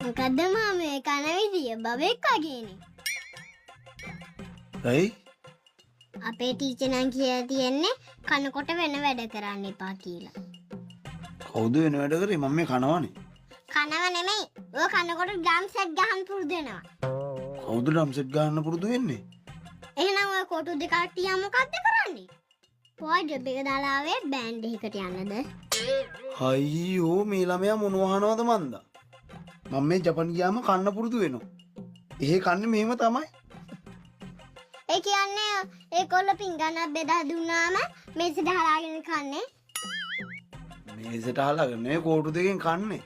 මොකද්ද මාමේ කන විදිය බබෙක් වගේනේ. ඇයි? අපේ ටීචර් නම් කියලා තියෙන්නේ කනකොට වෙන වැඩ කරන්න එපා කියලා. කවුද වෙන වැඩ කරේ? මම මේ කනවනේ. කනව නෙමෙයි. ඔය කනකොට ඩ්‍රම් සෙට් ගහන්න පුරුදු වෙනවා. කවුද ඩ්‍රම් සෙට් ගන්න පුරුදු වෙන්නේ? එහෙනම් ඔය කොටු දෙක තියා මොකද්ද කරන්නේ? පොයි ජොබ් එක දාලා ආවේ බෑන්ඩ් එකකට යන්නද? අයියෝ මේ ළමයා මොනවා අහනවද මන්දා? මම මේ ජපන් ගියාම කන්න පුරුදු වෙනවා. එහෙ කන්නේ මෙහෙම තමයි. ඒ කියන්නේ ඒකොල්ල පිංගන්නක් බෙදා දුන්නාම මේසෙට හලාගෙන කන්නේ. මේසෙට අහලාගෙන නේ කෝටු දෙකෙන් කන්නේ.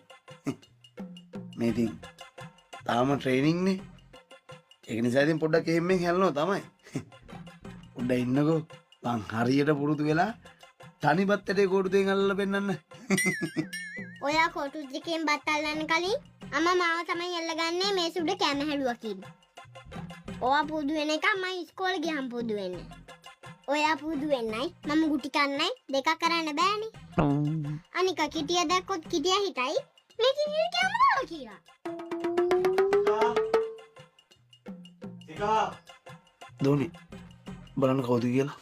මේ ඉතින් තාම ට්‍රේනින් නේ. ඒක නිසා ඉතින් පොඩ්ඩක් එහෙම්මෙන් හැලනවා තමයි. පොඩ්ඩක් ඉන්නකෝ. මං හරියට පුරුදු වෙලා තනි බත්තේ කෝටු දෙකෙන් අල්ලලා පෙන්නන්න. ඔයා කොටු දෙකෙන් බත් අල්ලන්න කලින් අම්මා මාව තමයි අල්ලගන්නේ මේ සුඩ කැම හැලුවා කියලා. ඔයා පුදු වෙන එක මම ඉස්කෝලේ ගියම් පුදු වෙන්නේ. ඔයා පුදු වෙන්නයි මම ගුටි කන්නයි දෙකක් කරන්න බෑනේ. අනික කිටිය දැක්කොත් කිටිය හිටයි මේ කිටිය කැමරාව කියලා. දෝනි බලන්න කවුද කියලා.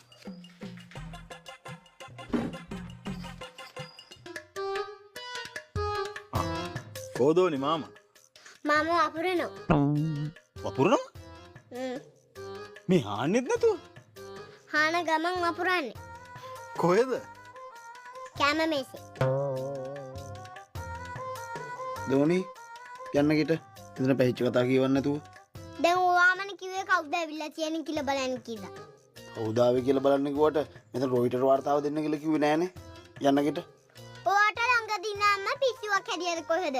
කෝදෝනි මාමා. මම වපුරනවා. වපුරනවා? මේ හාන්නෙත් නැතුව. හාන ගමන් වපුරන්නේ. කොහෙද? කැම මේසේ. දෝනි යන්න ගිට. ඉතින් පැහිච්ච කතා කියවන්න නැතුව. දැන් ඔයාමනේ කිව්වේ කවුද ඇවිල්ලා තියෙන්නේ කියලා බලන්න කියලා. කවුද ආවේ කියලා බලන්න කිව්වට මෙතන රොයිටර් වාර්තාව දෙන්න කියලා කිව්වේ නෑනේ. යන්න ගිට. ඔයාට ළඟ දිනම්ම පිස්සුවක් හැදියද කොහෙද?